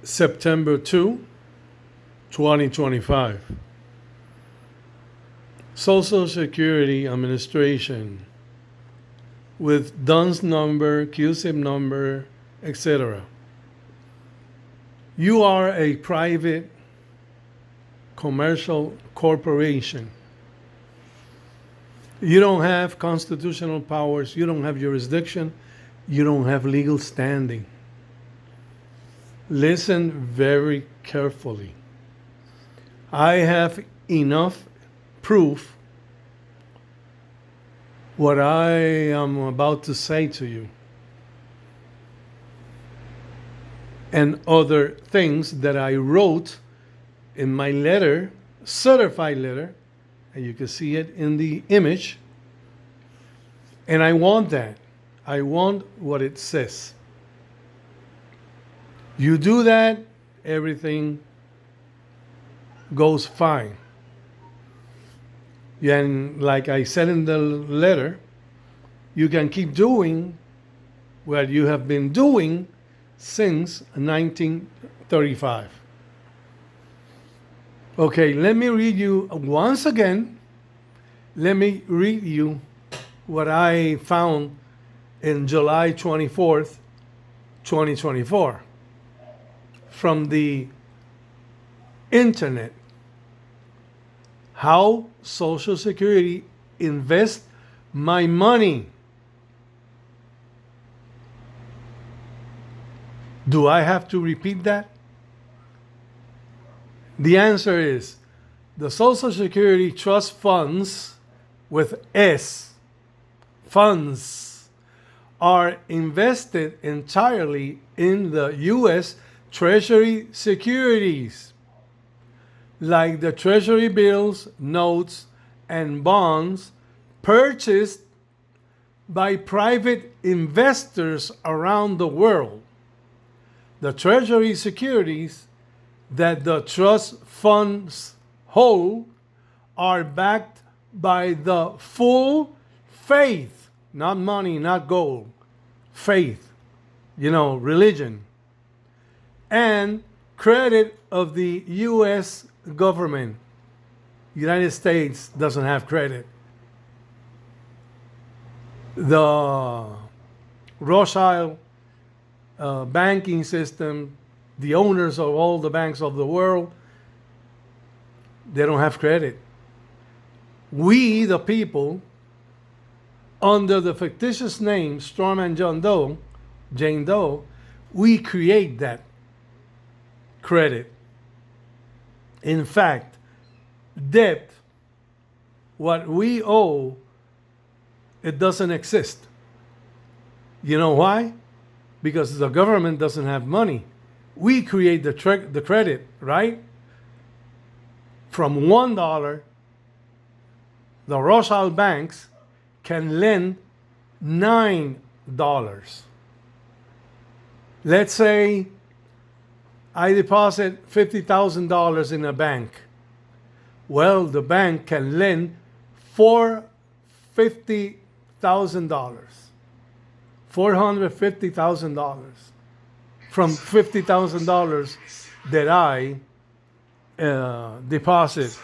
September 2, 2025. Social Security Administration with DUNS number, QSIP number, etc. You are a private commercial corporation. You don't have constitutional powers, you don't have jurisdiction, you don't have legal standing. Listen very carefully. I have enough proof what I am about to say to you, and other things that I wrote in my letter, certified letter, and you can see it in the image. And I want that. I want what it says. You do that, everything goes fine. And like I said in the letter, you can keep doing what you have been doing since 1935. Okay, let me read you once again. Let me read you what I found in July 24th, 2024 from the internet. How Social Security invests my money. Do I have to repeat that? The answer is the Social Security Trust Funds with S, funds, are invested entirely in the U.S. Treasury securities, like the Treasury bills, notes, and bonds purchased by private investors around the world. The Treasury securities that the trust funds hold are backed by the full faith, not money, not gold, faith, religion, and credit of the U.S. government. United States doesn't have credit. The Rothschild banking system, the owners of all the banks of the world, they don't have credit. We, the people, under the fictitious name Strawman Jane Doe, we create that credit. In fact, debt, what we owe, it doesn't exist. You know why? Because the government doesn't have money. We create the credit, right? From $1, the Rothschild banks can lend $9. Let's say I deposit $50,000 in a bank. Well, the bank can lend $450,000, $450,000 from $50,000 that I deposit.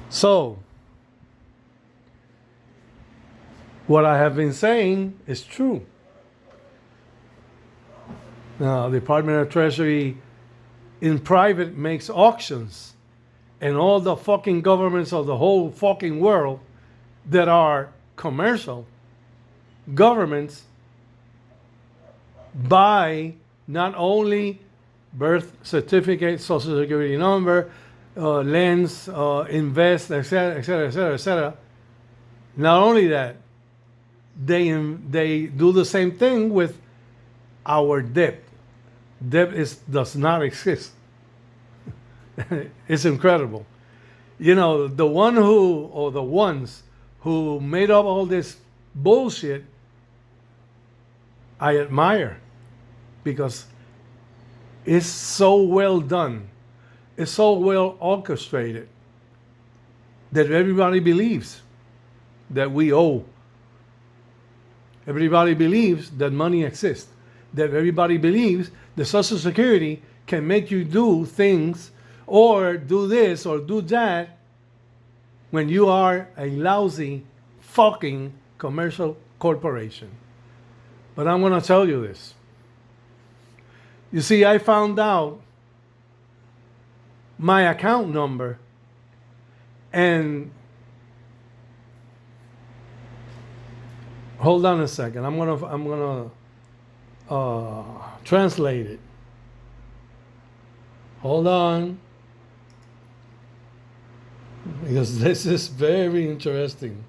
So, what I have been saying is true. Now, the Department of Treasury in private makes auctions, and all the fucking governments of the whole fucking world that are commercial governments buy not only birth certificate, social security number, lends, invest, etc., etc., etc., etc. Not only that, they do the same thing with our debt. Debt does not exist. It's incredible. The ones who made up all this bullshit, I admire, because it's so well done. It's so well orchestrated that everybody believes. that we owe. Everybody believes that money exists. That everybody believes that Social Security can make you do things or do this or do that when you are a lousy fucking commercial corporation. But I'm going to tell you this. You see, I found out my account number, and hold on a second. I'm gonna translate it. Hold on, because this is very interesting.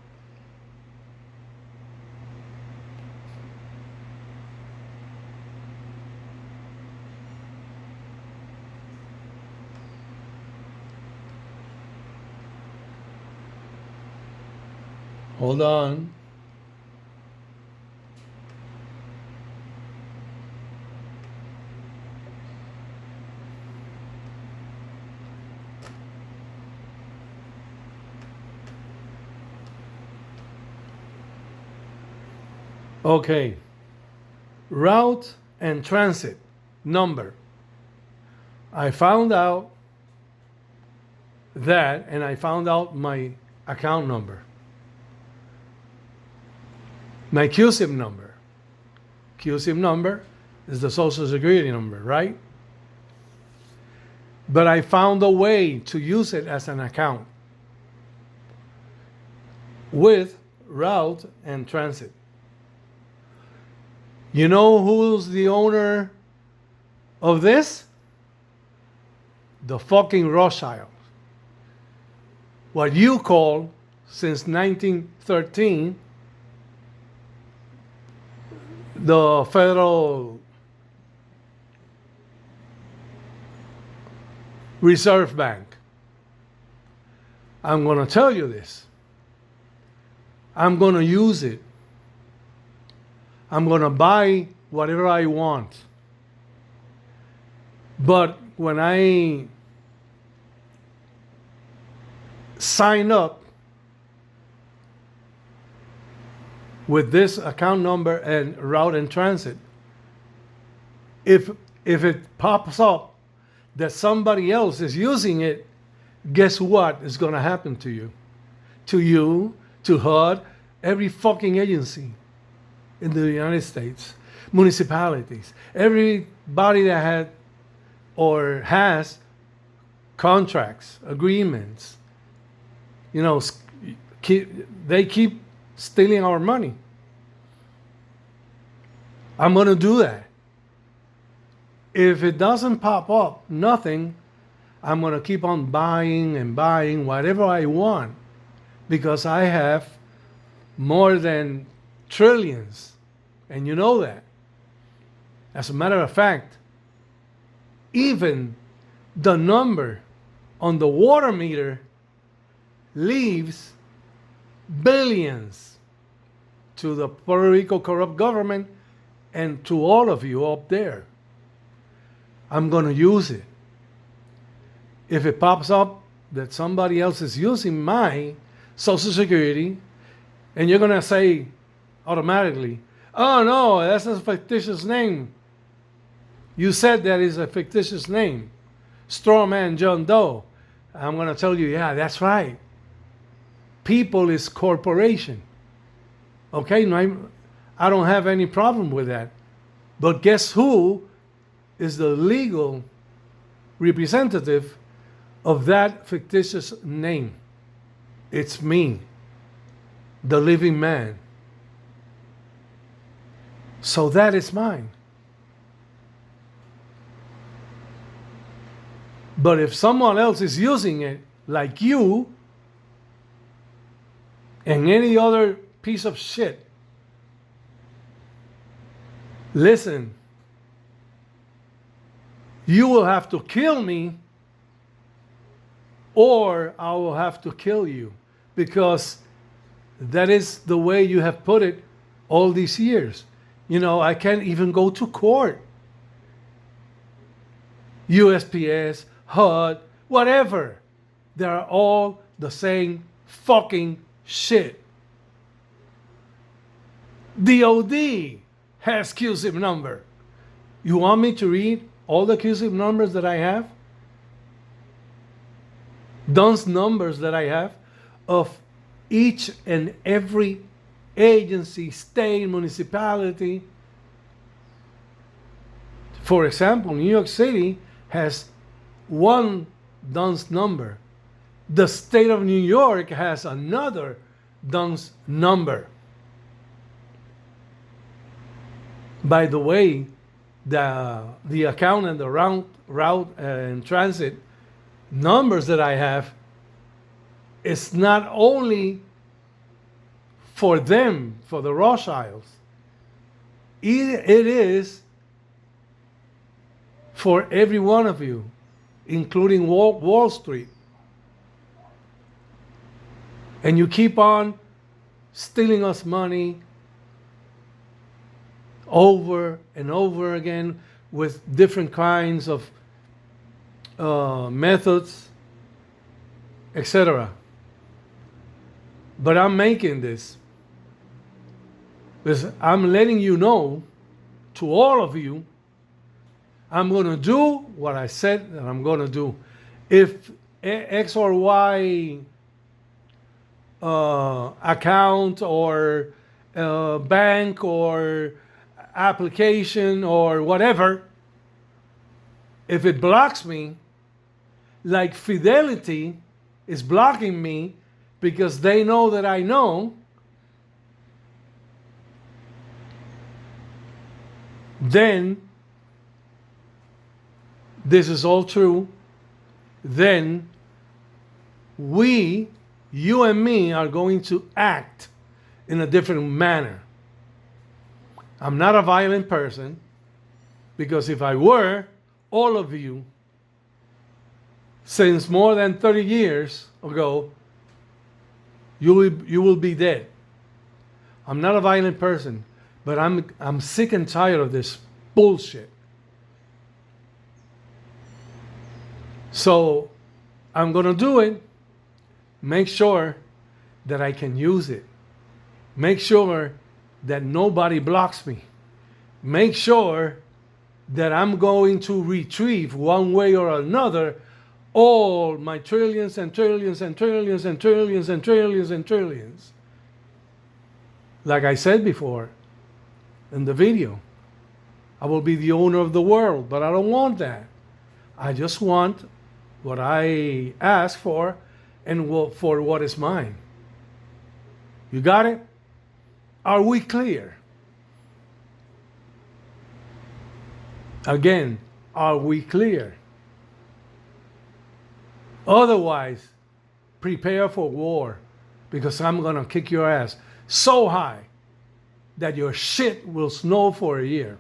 Hold on. Okay. Route and transit number. I found out that, and I found out my account number. My QSIM number. QSIM number is the Social Security number, right? But I found a way to use it as an account with route and transit. You know who's the owner of this? The fucking Rothschilds. What you call, since 1913, the Federal Reserve Bank. I'm going to tell you this. I'm going to use it. I'm going to buy whatever I want. But when I sign up with this account number and route and transit, if it pops up that somebody else is using it, guess what is going to happen to you? To you, to HUD, every fucking agency in the United States, municipalities, everybody that had or has contracts, agreements, you know, they keep stealing our money. I'm going to do that. If it doesn't pop up, nothing, I'm going to keep on buying and buying whatever I want, because I have more than trillions, and you know that. As a matter of fact, even the number on the water meter leaves billions to the Puerto Rico corrupt government and to all of you up there. I'm going to use it. If it pops up that somebody else is using my Social Security, and you're going to say automatically, oh no, that's a fictitious name. You said that is a fictitious name. Strawman John Doe. I'm going to tell you, yeah, that's right. People is corporation. Okay, no, I don't have any problem with that. But guess who is the legal representative of that fictitious name? It's me, the living man. So that is mine. But if someone else is using it, like you and any other piece of shit, listen, you will have to kill me, or I will have to kill you, because that is the way you have put it all these years. You know, I can't even go to court. USPS, HUD, whatever. They're all the same fucking shit. DOD has QSIP number. You want me to read all the QSIP numbers that I have? Those numbers that I have of each and every agency, state, municipality. For example, New York City has one DUNS number. The state of New York has another DUNS number. By the way, the account and the route and transit numbers that I have is not only for them, for the Rothschilds. It is for every one of you, including Wall Street. And you keep on stealing us money over and over again with different kinds of methods, etc. But I'm making this because I'm letting you know, to all of you, I'm going to do what I said that I'm going to do. If X or Y account or bank or application or whatever, if it blocks me, like Fidelity is blocking me because they know that I know, then this is all true, then you and me are going to act in a different manner. I'm not a violent person, because if I were, all of you, since more than 30 years ago, you will be dead. I'm not a violent person, but I'm sick and tired of this bullshit. So I'm going to do it. Make sure that I can use it. Make sure that nobody blocks me. Make sure that I'm going to retrieve one way or another all my trillions and trillions and trillions and trillions and trillions and trillions. Like I said before in the video, I will be the owner of the world, but I don't want that. I just want what I ask for and for what is mine. You got it? Are we clear? Again, are we clear? Otherwise, prepare for war, because I'm going to kick your ass so high that your shit will snow for a year.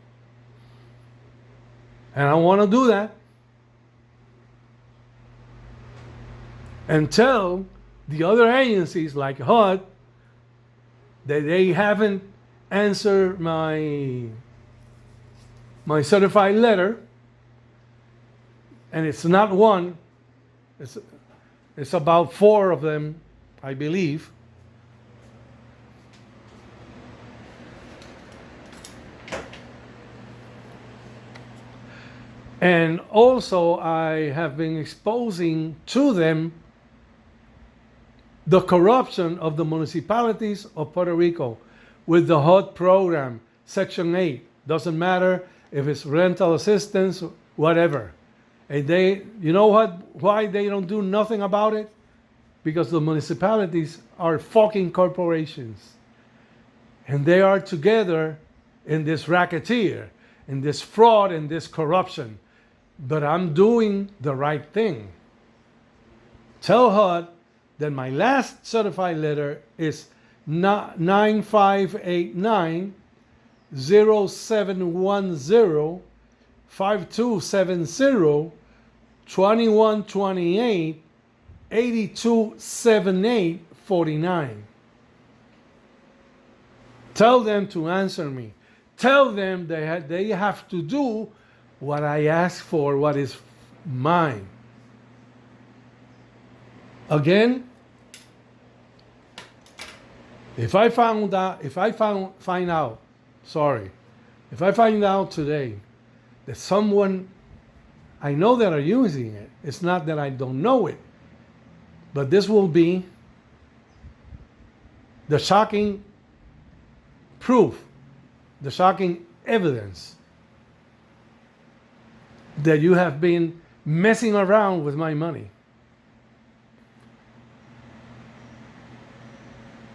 And I want to do that. And tell the other agencies like HUD that they haven't answered my certified letter, and it's not one, it's about 4 of them, I believe. And also I have been exposing to them the corruption of the municipalities of Puerto Rico with the HUD program, Section 8. Doesn't matter if it's rental assistance, whatever. And they, you know what? Why they don't do nothing about it? Because the municipalities are fucking corporations. And they are together in this racketeer, in this fraud, in this corruption. But I'm doing the right thing. Tell HUD that my last certified letter is 9589 0710 5270 2128 8278 49. Tell them to answer me. Tell them they have to do what I ask for, what is mine. Again, If I find out, sorry, if I find out today that someone I know that are using it, it's not that I don't know it, but this will be the shocking proof, the shocking evidence that you have been messing around with my money.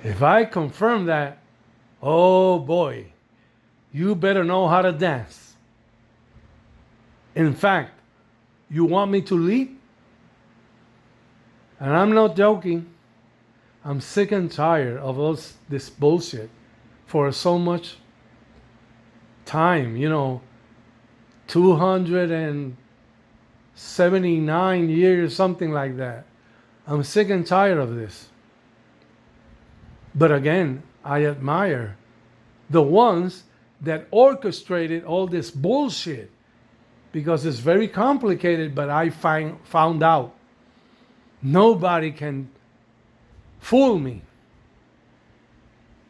If I confirm that, oh boy, you better know how to dance. In fact, you want me to leave? And I'm not joking. I'm sick and tired of this bullshit for so much time, 279 years, something like that. I'm sick and tired of this. But again, I admire the ones that orchestrated all this bullshit, because it's very complicated, but I found out nobody can fool me.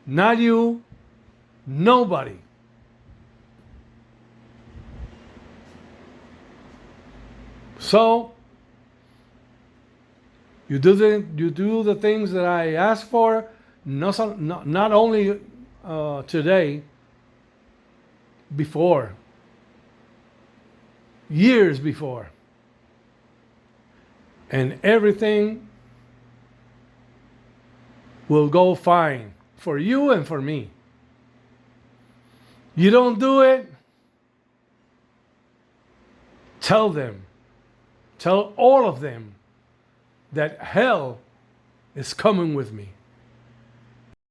Not you, nobody. So you do the things that I ask for, not only today, before, years before, and everything will go fine for you and for me. You don't do it, tell all of them that hell is coming with me.